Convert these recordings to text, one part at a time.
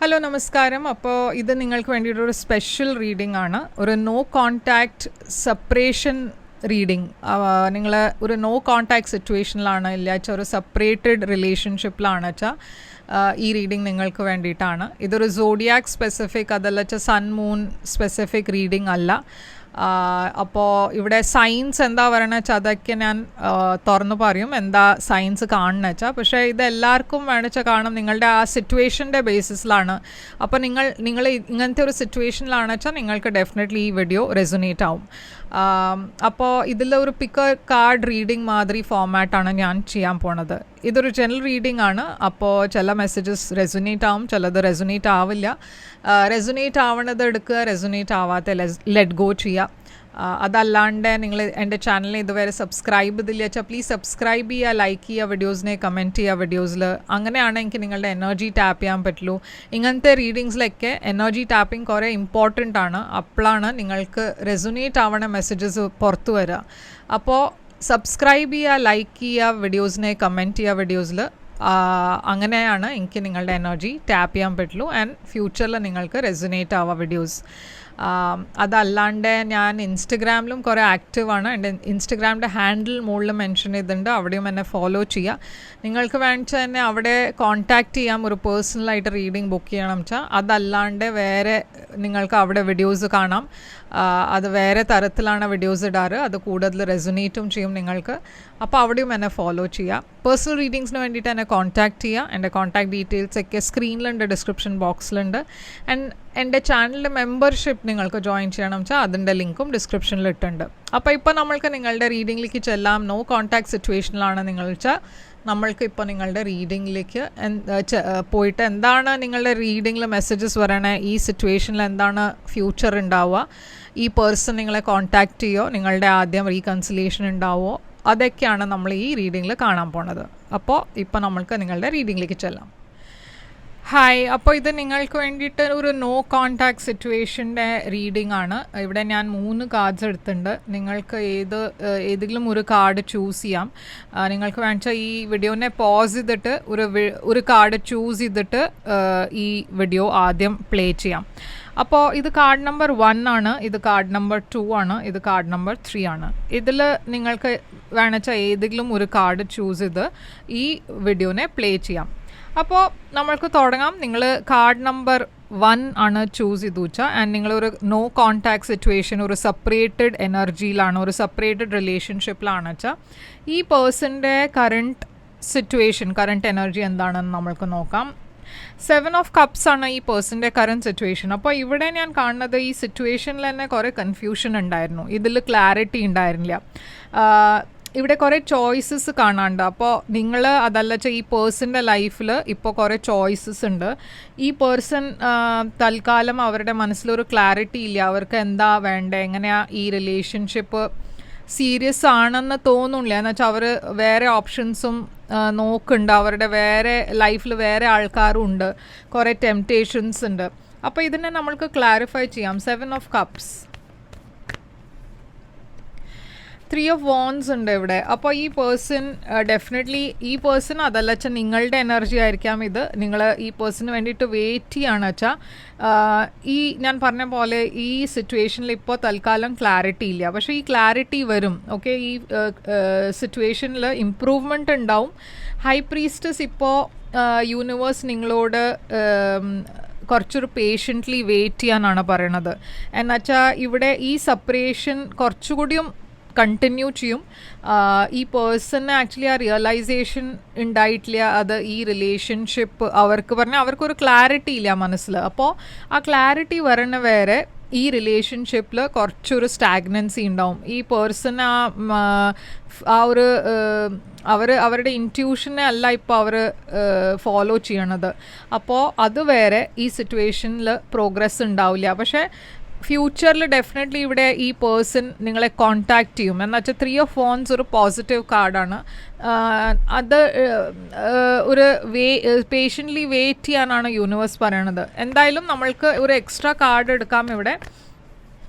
Hello നമസ്കാരം. അപ്പോൾ ഇത് നിങ്ങൾക്ക് വേണ്ടിയിട്ടൊരു സ്പെഷ്യൽ റീഡിംഗ് ആണ്. ഒരു നോ കോൺടാക്റ്റ് സെപ്പറേഷൻ റീഡിംഗ്. നിങ്ങൾ ഒരു നോ കോൺടാക്റ്റ് സിറ്റുവേഷനിലാണ്, ഇല്ലാച്ച ഒരു സെപ്പറേറ്റഡ് റിലേഷൻഷിപ്പിലാണ് വെച്ചാൽ ഈ റീഡിംഗ് നിങ്ങൾക്ക് വേണ്ടിയിട്ടാണ്. ഇതൊരു സോഡിയാക് സ്പെസിഫിക്, അതല്ല വെച്ചാൽ സൺ മൂൺ സ്പെസിഫിക് റീഡിംഗ് അല്ല. അപ്പോൾ ഇവിടെ സയൻസ് എന്താ പറയണ വെച്ചാൽ അതൊക്കെ ഞാൻ തുറന്നു പറയും, എന്താ സയൻസ് കാണുന്ന വെച്ചാൽ. പക്ഷേ ഇതെല്ലാവർക്കും വേണമെച്ചാൽ കാണും, നിങ്ങളുടെ ആ സിറ്റുവേഷൻ്റെ ബേസിസിലാണ്. അപ്പോൾ നിങ്ങൾ ഇങ്ങനത്തെ ഒരു സിറ്റുവേഷനിലാണ് വെച്ചാൽ നിങ്ങൾക്ക് ഡെഫിനറ്റ്ലി ഈ വീഡിയോ റെസൊനേറ്റ് ആവും. അപ്പോൾ ഇതിലൊരു പിക്ക് കാർഡ് റീഡിംഗ് മാതിരി ഫോമാറ്റാണ് ഞാൻ ചെയ്യാൻ പോണത്. ഇതൊരു ജനറൽ റീഡിംഗ് ആണ്. അപ്പോൾ ചില മെസ്സേജസ് റെസൊനേറ്റ് ആവും, ചിലത് റെസൊനേറ്റ് ആവില്ല. റെസൊനേറ്റ് ആവണത് എടുക്കുക, റെസൊനേറ്റ് ആവാത്ത ലെറ്റ് ഗോ ചെയ്യുക. അതല്ലാണ്ട് നിങ്ങൾ എൻ്റെ ചാനലിനെ ഇതുവരെ സബ്സ്ക്രൈബ് ചെയ്തില്ല വെച്ചാൽ പ്ലീസ് സബ്സ്ക്രൈബ് ചെയ്യുക, ലൈക്ക് ചെയ്യുക, വീഡിയോസിനെ കമൻറ്റ് ചെയ്യുക വീഡിയോസിൽ. അങ്ങനെയാണ് എനിക്ക് നിങ്ങളുടെ എനർജി ടാപ്പ് ചെയ്യാൻ പറ്റുള്ളൂ. ഇങ്ങനത്തെ റീഡിങ്സിലൊക്കെ എനർജി ടാപ്പിംഗ് കുറേ ഇമ്പോർട്ടൻ്റ് ആണ്. അപ്പോഴാണ് നിങ്ങൾക്ക് റെസൊനേറ്റ് ആവണ മെസ്സേജസ് പുറത്തു വരിക. അപ്പോൾ സബ്സ്ക്രൈബ് ചെയ്യുക, ലൈക്ക് ചെയ്യുക, വീഡിയോസിനെ കമൻറ്റ് ചെയ്യുക വീഡിയോസിൽ. അങ്ങനെയാണ് എനിക്ക് നിങ്ങളുടെ എനർജി ടാപ്പ് ചെയ്യാൻ പറ്റുള്ളൂ ആൻഡ് ഫ്യൂച്ചറിൽ നിങ്ങൾക്ക് റെസൊനേറ്റ് ആവുക വീഡിയോസ്. അതല്ലാണ്ട് ഞാൻ ഇൻസ്റ്റഗ്രാമിലും കുറേ ആക്റ്റീവാണ്. എൻ്റെ ഇൻസ്റ്റഗ്രാമിൻ്റെ ഹാൻഡിൽ മുകളിൽ മെൻഷൻ ചെയ്തിട്ടുണ്ട്, അവിടെയും എന്നെ ഫോളോ ചെയ്യുക. നിങ്ങൾക്ക് വേണിച്ചാൽ തന്നെ അവിടെ കോൺടാക്റ്റ് ചെയ്യാം, ഒരു പേഴ്സണലായിട്ട് റീഡിംഗ് ബുക്ക് ചെയ്യണം വെച്ചാൽ. അതല്ലാണ്ട് വേറെ നിങ്ങൾക്ക് അവിടെ വീഡിയോസ് കാണാം. അത് വേറെ തരത്തിലാണ് വീഡിയോസ് ഇടാറ്, അത് കൂടുതൽ റെസൊനേറ്റും ചെയ്യും നിങ്ങൾക്ക്. അപ്പോൾ അവിടെയും എന്നെ ഫോളോ ചെയ്യുക. പേഴ്സണൽ റീഡിങ്സിന് വേണ്ടിയിട്ട് എന്നെ കോൺടാക്റ്റ് ചെയ്യുക. എൻ്റെ കോൺടാക്ട് ഡീറ്റെയിൽസ് ഒക്കെ സ്ക്രീനിലുണ്ട്, ഡിസ്ക്രിപ്ഷൻ ബോക്സിലുണ്ട്. ആൻഡ് എൻ്റെ ചാനലിൻ്റെ മെമ്പർഷിപ്പ് നിങ്ങൾക്ക് ജോയിൻ ചെയ്യണം വെച്ചാൽ അതിൻ്റെ ലിങ്കും ഡിസ്ക്രിപ്ഷനിൽ ഇട്ടുണ്ട്. അപ്പോൾ ഇപ്പോൾ നമ്മൾക്ക് നിങ്ങളുടെ റീഡിങ്ങിലേക്ക് ചെല്ലാം. നോ കോൺടാക്ട് സിറ്റുവേഷനിലാണ് നിങ്ങൾ വെച്ചാൽ നമ്മൾക്ക് ഇപ്പോൾ നിങ്ങളുടെ റീഡിങ്ങിലേക്ക് പോയിട്ട് എന്താണ് നിങ്ങളുടെ റീഡിങ്ങിൽ മെസ്സേജസ് പറയണേ, ഈ സിറ്റുവേഷനിൽ എന്താണ് ഫ്യൂച്ചർ ഉണ്ടാവുക, ഈ പേഴ്സൺ നിങ്ങളെ കോൺടാക്റ്റ് ചെയ്യുമോ, നിങ്ങളുടെ ആദ്യം റീകൺസിലേഷൻ ഉണ്ടാവുമോ, അതൊക്കെയാണ് നമ്മൾ ഈ റീഡിങ്ങിൽ കാണാൻ പോണത്. അപ്പോൾ ഇപ്പോൾ നമ്മൾക്ക് നിങ്ങളുടെ റീഡിങ്ങിലേക്ക് ചെല്ലാം. ഹായ്. അപ്പോൾ ഇത് നിങ്ങൾക്ക് വേണ്ടിയിട്ട് ഒരു നോ കോൺടാക്ട് സിറ്റുവേഷൻ്റെ റീഡിംഗ് ആണ്. ഇവിടെ ഞാൻ 3 കാർഡ്സ് എടുത്തിട്ടുണ്ട്. നിങ്ങൾക്ക് ഏതെങ്കിലും ഒരു കാർഡ് ചൂസ് ചെയ്യാം. നിങ്ങൾക്ക് വേണമെച്ചാൽ ഈ വീഡിയോനെ പോസ് ചെയ്തിട്ട് ഒരു കാർഡ് ചൂസ് ചെയ്തിട്ട് ഈ വീഡിയോ ആദ്യം പ്ലേ ചെയ്യാം. അപ്പോൾ ഇത് കാർഡ് നമ്പർ 1 ആണ്, ഇത് കാർഡ് നമ്പർ 2 ആണ്, ഇത് കാർഡ് നമ്പർ 3 ആണ്. ഇതിൽ നിങ്ങൾക്ക് വേണമെച്ചാൽ ഏതെങ്കിലും ഒരു കാർഡ് ചൂസ് ചെയ്ത് ഈ വീഡിയോനെ പ്ലേ ചെയ്യാം. അപ്പോൾ നമ്മൾക്ക് തുടങ്ങാം. നിങ്ങൾ കാർഡ് നമ്പർ 1 ആണ് ചൂസ് ചെയ്തു വെച്ചാൽ ആൻഡ് നിങ്ങളൊരു നോ കോൺടാക്ട് സിറ്റുവേഷൻ, ഒരു സെപ്പറേറ്റഡ് എനർജിയിലാണ്, ഒരു സെപ്പറേറ്റഡ് റിലേഷൻഷിപ്പിലാണ് വെച്ചാൽ ഈ പേഴ്സൻ്റെ കറണ്ട് സിറ്റുവേഷൻ, കറണ്ട് എനർജി എന്താണെന്ന് നമ്മൾക്ക് നോക്കാം. 7 ഓഫ് കപ്സ് ആണ് ഈ പേഴ്സൻ്റെ കറണ്ട് സിറ്റുവേഷൻ. അപ്പോൾ ഇവിടെ ഞാൻ കാണുന്നത് ഈ സിറ്റുവേഷനിൽ തന്നെ കുറേ കൺഫ്യൂഷൻ ഉണ്ടായിരുന്നു, ഇതിൽ ക്ലാരിറ്റി ഉണ്ടായിരുന്നില്ല. ഇവിടെ കുറേ ചോയ്സസ് കാണാണ്ട്. അപ്പോൾ നിങ്ങൾ അതല്ല വെച്ചാൽ ഈ പേഴ്സൻ്റെ ലൈഫിൽ ഇപ്പോൾ കുറേ ചോയ്സസ് ഉണ്ട്. ഈ പേഴ്സൺ തൽക്കാലം അവരുടെ മനസ്സിലൊരു ക്ലാരിറ്റി ഇല്ല, അവർക്ക് എന്താ വേണ്ടത്, എങ്ങനെയാണ് ഈ റിലേഷൻഷിപ്പ് സീരിയസ് ആണെന്ന് തോന്നുന്നില്ല. എന്ന് വെച്ചാൽ അവർ വേറെ ഓപ്ഷൻസും നോക്കുന്നുണ്ട്, അവരുടെ വേറെ ലൈഫിൽ വേറെ ആൾക്കാരും ഉണ്ട്, കുറേ ടെംപ്റ്റേഷൻസ് ഉണ്ട്. അപ്പോൾ ഇതിനെ നമ്മൾക്ക് ക്ലാരിഫൈ ചെയ്യാം. 7 ഓഫ് കപ്സ്, 3 ഓഫ് വോൺസ് ഉണ്ട് ഇവിടെ. അപ്പോൾ ഈ പേഴ്സൺ ഡെഫിനറ്റ്ലി ഈ പേഴ്സൺ അതല്ല വെച്ചാൽ നിങ്ങളുടെ എനർജി ആയിരിക്കാം ഇത്. നിങ്ങൾ ഈ പേഴ്സണിന് വേണ്ടിയിട്ട് വെയിറ്റ് ചെയ്യാണ് വെച്ചാൽ ഈ ഞാൻ പറഞ്ഞ പോലെ ഈ സിറ്റുവേഷനിൽ ഇപ്പോൾ തൽക്കാലം ക്ലാരിറ്റി ഇല്ല, പക്ഷേ ഈ ക്ലാരിറ്റി വരും. ഓക്കെ, ഈ സിറ്റുവേഷനിൽ ഇമ്പ്രൂവ്മെൻറ്റ് ഉണ്ടാവും. ഹൈ പ്രീസ്റ്റസ് ഇപ്പോൾ യൂണിവേഴ്സ് നിങ്ങളോട് കുറച്ചൊരു പേഷ്യൻ്റ്ലി വെയിറ്റ് ചെയ്യാനാണ് പറയണത്. എന്നുവെച്ചാൽ ഇവിടെ ഈ സെപ്പറേഷൻ കുറച്ചുകൂടിയും കണ്ടിന്യൂ ചെയ്യും. ഈ പേഴ്സണ് ആക്ച്വലി ആ റിയലൈസേഷൻ ഉണ്ടായിട്ടില്ല, അത് ഈ റിലേഷൻഷിപ്പ് അവർക്കൊരു ക്ലാരിറ്റി ഇല്ല മനസ്സിൽ. അപ്പോൾ ആ ക്ലാരിറ്റി വരണ വരെ ഈ റിലേഷൻഷിപ്പിൽ കുറച്ചൊരു സ്റ്റാഗ്നൻസി ഉണ്ടാവും. ഈ പേഴ്സൺ ആ ഒരു അവരുടെ ഇൻറ്റ്യൂഷനെ അല്ല ഇപ്പോൾ അവർ ഫോളോ ചെയ്യണത്. അപ്പോൾ അതുവരെ ഈ സിറ്റുവേഷനിൽ പ്രോഗ്രസ് ഉണ്ടാവില്ല. പക്ഷേ ഫ്യൂച്ചറിൽ ഡെഫിനറ്റ്ലി ഇവിടെ ഈ പേഴ്സൺ നിങ്ങളെ കോൺടാക്റ്റ് ചെയ്യും. എന്നുവെച്ചാൽ 3 ഓഫ് വോൺസ് ഒരു പോസിറ്റീവ് കാർഡാണ്. അത് ഒരു പേഷ്യൻ്റ്ലി വെയിറ്റ് ചെയ്യാനാണ് യൂണിവേഴ്സ് പറയണത്. എന്തായാലും നമ്മൾക്ക് ഒരു എക്സ്ട്രാ കാർഡ് എടുക്കാം ഇവിടെ.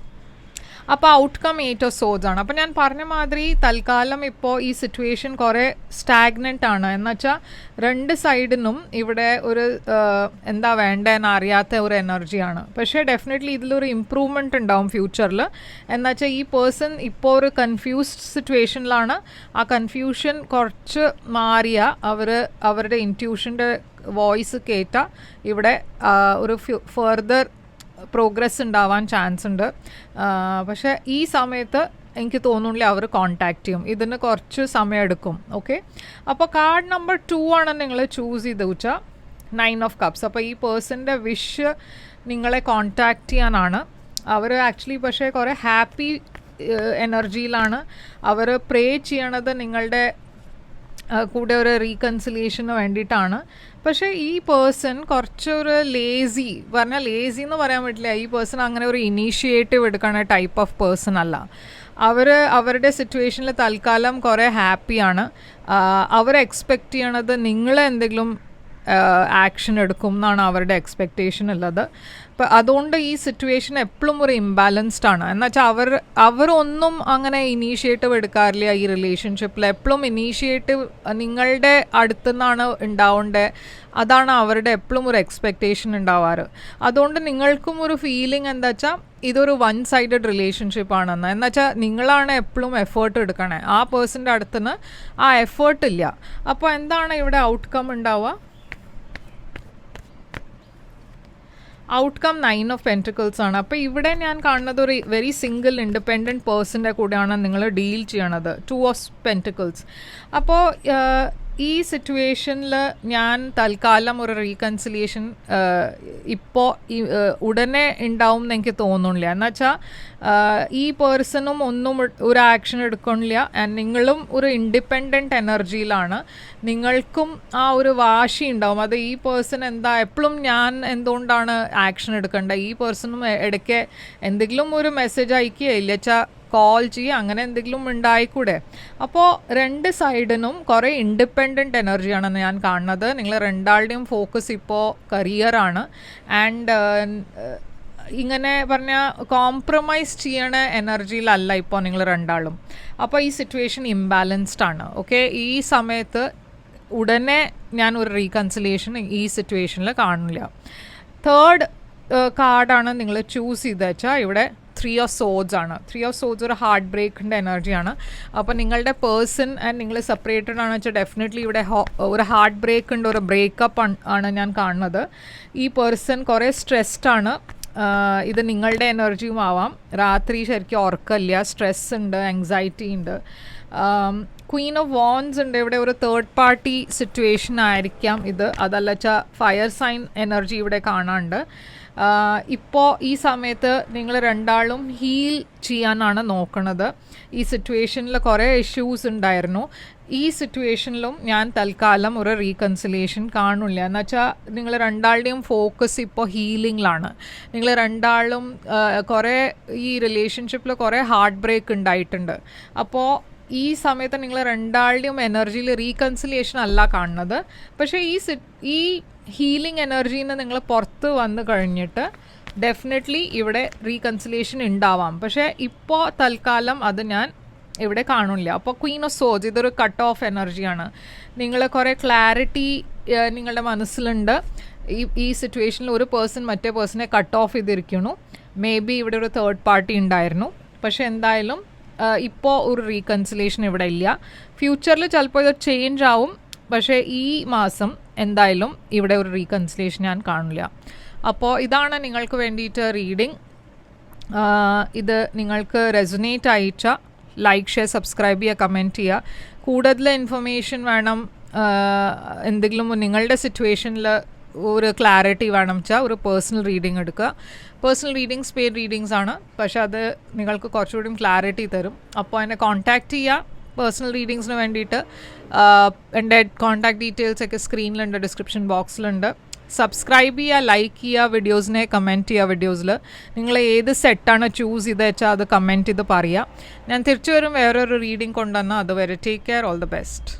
അപ്പോൾ ഔട്ട്കം 8 ഓഫ് സോഡ്സ് ആണ്. അപ്പോൾ ഞാൻ പറഞ്ഞ മാതിരി തൽക്കാലം ഇപ്പോൾ ഈ സിറ്റുവേഷൻ കുറേ സ്റ്റാഗ്നൻ്റ് ആണ്. എന്നുവെച്ചാൽ രണ്ട് സൈഡിനും ഇവിടെ ഒരു എന്താ വേണ്ടതെന്ന് അറിയാത്ത ഒരു എനർജിയാണ്. പക്ഷേ ഡെഫിനറ്റ്ലി ഇതിലൊരു ഇമ്പ്രൂവ്മെൻറ്റ് ഉണ്ടാവും ഫ്യൂച്ചറിൽ. എന്നുവെച്ചാൽ ഈ പേഴ്സൺ ഇപ്പോൾ ഒരു കൺഫ്യൂസ്ഡ് സിറ്റുവേഷനിലാണ്. ആ കൺഫ്യൂഷൻ കുറച്ച് മാറിയ അവരുടെ ഇൻറ്റ്യൂഷൻ്റെ വോയിസ് കേട്ട ഇവിടെ ഒരു ഫർദർ പ്രോഗ്രസ് ഉണ്ടാവാൻ ചാൻസ് ഉണ്ട്. പക്ഷേ ഈ സമയത്ത് എനിക്ക് തോന്നുന്നില്ല അവർ കോൺടാക്റ്റ് ചെയ്യും. ഇതിന് കുറച്ച് സമയമെടുക്കും. ഓക്കെ, അപ്പോൾ കാർഡ് നമ്പർ 2 ആണ് നിങ്ങൾ ചൂസ് ചെയ്ത് വെച്ചാൽ 9 ഓഫ് കപ്സ്. അപ്പോൾ ഈ പേഴ്സൻ്റെ വിഷ് നിങ്ങളെ കോൺടാക്റ്റ് ചെയ്യാനാണ്. അവർ ആക്ച്വലി പക്ഷേ കുറേ ഹാപ്പി എനർജിയിലാണ്. അവർ പ്രേ ചെയ്യണത് നിങ്ങളുടെ കൂടെ ഒരു റീകൺസിലിയേഷന് വേണ്ടിയിട്ടാണ്. പക്ഷേ ഈ പേഴ്സൺ കുറച്ചൊരു ലേസി എന്ന് പറയാൻ പറ്റില്ല. ഈ പേഴ്സൺ അങ്ങനെ ഒരു ഇനീഷ്യേറ്റീവ് എടുക്കുന്ന ടൈപ്പ് ഓഫ് പേഴ്സൺ അല്ല. അവരുടെ സിറ്റുവേഷനിൽ തൽക്കാലം കുറേ ഹാപ്പിയാണ്. അവർ എക്സ്പെക്റ്റ് ചെയ്യണത് നിങ്ങളെന്തെങ്കിലും ആക്ഷൻ എടുക്കും എന്നാണ് അവരുടെ എക്സ്പെക്റ്റേഷൻ ഉള്ളത്. അപ്പം അതുകൊണ്ട് ഈ സിറ്റുവേഷൻ എപ്പോഴും ഒരു ഇംബാലൻസ്ഡ് ആണ്. എന്നുവെച്ചാൽ അവരൊന്നും അങ്ങനെ ഇനീഷ്യേറ്റീവ് എടുക്കാറില്ല ഈ റിലേഷൻഷിപ്പിൽ. എപ്പോഴും ഇനീഷ്യേറ്റീവ് നിങ്ങളുടെ അടുത്തുനിന്നാണ് ഉണ്ടാവേണ്ടത്. അതാണ് അവരുടെ എപ്പോഴും ഒരു എക്സ്പെക്റ്റേഷൻ ഉണ്ടാവാറ്. അതുകൊണ്ട് നിങ്ങൾക്കും ഒരു ഫീലിംഗ് എന്താ വെച്ചാൽ ഇതൊരു വൺ സൈഡഡ് റിലേഷൻഷിപ്പ് ആണെന്ന്. എന്നുവെച്ചാൽ നിങ്ങളാണ് എപ്പോഴും എഫേർട്ട് എടുക്കണേ. ആ പേഴ്സൻ്റെ അടുത്തുനിന്ന് ആ എഫേർട്ട് ഇല്ല. അപ്പോൾ എന്താണ് ഇവിടെ ഔട്ട്കം ഉണ്ടാവുക? ഔട്ട്കം 9 ഓഫ് പെൻറ്റിക്കിൾസ് ആണ്. അപ്പോൾ ഇവിടെ ഞാൻ കാണുന്നത് ഒരു വെരി സിംഗിൾ ഇൻഡിപെൻഡൻറ്റ് പേഴ്സൻ്റെ കൂടെയാണ് നിങ്ങൾ ഡീൽ ചെയ്യണത്. 2 ഓഫ് പെൻറ്റിക്കിൾസ്. അപ്പോൾ ഈ സിറ്റുവേഷനിൽ ഞാൻ തൽക്കാലം ഒരു റീകൺസിലിയേഷൻ ഇപ്പോൾ ഉടനെ ഉണ്ടാവും എന്ന് എനിക്ക് തോന്നുന്നില്ല. എന്നുവെച്ചാൽ ഈ പേഴ്സണും ഒന്നും ഒരു ആക്ഷൻ എടുക്കണില്ല. ആൻഡ് നിങ്ങളും ഒരു ഇൻഡിപെൻഡൻറ്റ് എനർജിയിലാണ്. നിങ്ങൾക്കും ആ ഒരു വാശി ഉണ്ടാവും. അത് ഈ പേഴ്സൺ എന്താ എപ്പോഴും ഞാൻ എന്തുകൊണ്ടാണ് ആക്ഷൻ എടുക്കേണ്ടത്? ഈ പേഴ്സണും ഇടയ്ക്ക് എന്തെങ്കിലും ഒരു മെസ്സേജ് അയക്കുകയില്ല വെച്ചാൽ കോൾ ചെയ്യുക, അങ്ങനെ എന്തെങ്കിലും ഉണ്ടായിക്കൂടെ? അപ്പോൾ രണ്ട് സൈഡിനും കുറേ ഇൻഡിപെൻഡൻറ്റ് എനർജിയാണെന്ന് ഞാൻ കാണുന്നത്. നിങ്ങൾ രണ്ടാളുടെയും ഫോക്കസ് ഇപ്പോൾ കരിയറാണ്. ആൻഡ് ഇങ്ങനെ പറഞ്ഞാൽ കോംപ്രമൈസ് ചെയ്യണ എനർജിയിലല്ല ഇപ്പോൾ നിങ്ങൾ രണ്ടാളും. അപ്പോൾ ഈ സിറ്റുവേഷൻ ഇംബാലൻസ്ഡ് ആണ്. ഓക്കെ, ഈ സമയത്ത് ഉടനെ ഞാൻ ഒരു റീകൺസിലിയേഷൻ ഈ സിറ്റുവേഷനിൽ കാണില്ല. തേർഡ് കാർഡാണ് നിങ്ങൾ ചൂസ് ചെയ്ത് വെച്ചാൽ ഇവിടെ 3 ഓഫ് സോഡ്സ് ആണ്. 3 ഓഫ് സോഡ്സ് ഒരു ഹാർട്ട് ബ്രേക്കിൻ്റെ എനർജിയാണ്. അപ്പോൾ നിങ്ങളുടെ പേഴ്സൺ ആൻഡ് നിങ്ങൾ സെപ്പറേറ്റഡ് ആണെന്ന് വെച്ചാൽ ഡെഫിനറ്റ്ലി ഇവിടെ ഒരു ഹാർട്ട് ബ്രേക്ക് ഉണ്ട്, ഒരു ബ്രേക്കപ്പ് ആണ് ഞാൻ കാണുന്നത്. ഈ പേഴ്സൺ കുറേ സ്ട്രെസ്ഡ് ആണ്. ഇത് നിങ്ങളുടെ എനർജിയും ആവാം. രാത്രി ശരിക്കും ഉറക്കമില്ല, സ്ട്രെസ് ഉണ്ട്, ആങ്സൈറ്റി ഉണ്ട്. ക്വീൻ ഓഫ് വാൻഡ്സ് ഉണ്ട്. ഇവിടെ ഒരു തേർഡ് പാർട്ടി സിറ്റുവേഷൻ ആയിരിക്കാം ഇത്. അതല്ല വെച്ചാൽ ഫയർ സൈൻ എനർജി ഇവിടെ കാണാനുണ്ട്. ഇപ്പോൾ ഈ സമയത്ത് നിങ്ങൾ രണ്ടാളും ഹീൽ ചെയ്യാനാണ് നോക്കുന്നത്. ഈ സിറ്റുവേഷനിൽ കുറേ ഇഷ്യൂസ് ഉണ്ടായിരുന്നു. ഈ സിറ്റുവേഷനിലും ഞാൻ തൽക്കാലം ഒരു റീകൺസിലിയേഷൻ കാണില്ല. എന്ന് വെച്ചാൽ നിങ്ങൾ രണ്ടാളുടെയും ഫോക്കസ് ഇപ്പോൾ ഹീലിങ്ങിലാണ്. നിങ്ങൾ രണ്ടാളും കുറേ ഈ റിലേഷൻഷിപ്പിൽ കുറേ ഹാർട്ട് ബ്രേക്ക് ഉണ്ടായിട്ടുണ്ട്. അപ്പോൾ ഈ സമയത്ത് നിങ്ങൾ രണ്ടാളുടെയും എനർജിയിൽ റീകൺസിലിയേഷൻ അല്ല കാണുന്നത്. പക്ഷേ ഈ ഹീലിംഗ് എനർജിയിൽ നിന്ന് നിങ്ങൾ പുറത്ത് വന്നു കഴിഞ്ഞിട്ട് ഡെഫിനറ്റ്ലി ഇവിടെ റീകൺസിലിയേഷൻ ഉണ്ടാവാം. പക്ഷേ ഇപ്പോൾ തൽക്കാലം അത് ഞാൻ ഇവിടെ കാണില്ല. അപ്പോൾ ക്വീൻ ഓഫ് സോഡ്സ് ഇതൊരു കട്ട് ഓഫ് എനർജിയാണ്. നിങ്ങൾ കുറേ ക്ലാരിറ്റി നിങ്ങളുടെ മനസ്സിലുണ്ട്. ഈ സിറ്റുവേഷനിൽ ഒരു പേഴ്സൺ മറ്റേ പേഴ്സണെ കട്ട് ഓഫ് ചെയ്തിരിക്കുന്നു. മേ ബി ഇവിടെ ഒരു തേർഡ് പാർട്ടി ഉണ്ടായിരുന്നു. പക്ഷേ എന്തായാലും ഇപ്പോൾ ഒരു റീകൺസിലേഷൻ ഇവിടെ ഇല്ല. ഫ്യൂച്ചറിൽ ചിലപ്പോൾ ഇത് ചേഞ്ച് ആവും. പക്ഷേ ഈ മാസം എന്തായാലും ഇവിടെ ഒരു റീകൺസിലേഷൻ ഞാൻ കാണില്ല. അപ്പോൾ ഇതാണ് നിങ്ങൾക്ക് വേണ്ടിയിട്ട് റീഡിങ്. ഇത് നിങ്ങൾക്ക് റെസൊനേറ്റ് ആയിച്ച ലൈക്ക്, ഷെയർ, സബ്സ്ക്രൈബ് ചെയ്യുക, കമൻറ്റ് ചെയ്യുക. കൂടുതൽ ഇൻഫർമേഷൻ വേണം, എന്തെങ്കിലും നിങ്ങളുടെ സിറ്റുവേഷനിൽ ഒരു ക്ലാരിറ്റി വേണം വെച്ചാൽ ഒരു പേഴ്സണൽ റീഡിങ് എടുക്കുക. പേഴ്സണൽ റീഡിങ്സ് പെയ്ഡ് റീഡിങ്സ് ആണ്. പക്ഷെ അത് നിങ്ങൾക്ക് കുറച്ചുകൂടി ക്ലാരിറ്റി തരും. അപ്പോൾ എന്നെ കോൺടാക്റ്റ് ചെയ്യുക പേഴ്സണൽ റീഡിങ്സിന് വേണ്ടിയിട്ട്. എൻ്റെ കോൺടാക്ട് ഡീറ്റെയിൽസൊക്കെ സ്ക്രീനിലുണ്ട്, ഡിസ്ക്രിപ്ഷൻ ബോക്സിലുണ്ട്. സബ്സ്ക്രൈബ് ചെയ്യുക, ലൈക്ക് ചെയ്യുക, വീഡിയോസിനെ കമൻറ്റ് ചെയ്യുക. വീഡിയോസിൽ നിങ്ങൾ ഏത് സെറ്റാണ് ചൂസ് ചെയ്ത് വെച്ചാൽ അത് കമൻറ്റ് ചെയ്ത് പറയുക. ഞാൻ തിരിച്ചു വരും വേറൊരു റീഡിങ് കൊണ്ടുവന്നാൽ. അതുവരെ take care, all the best.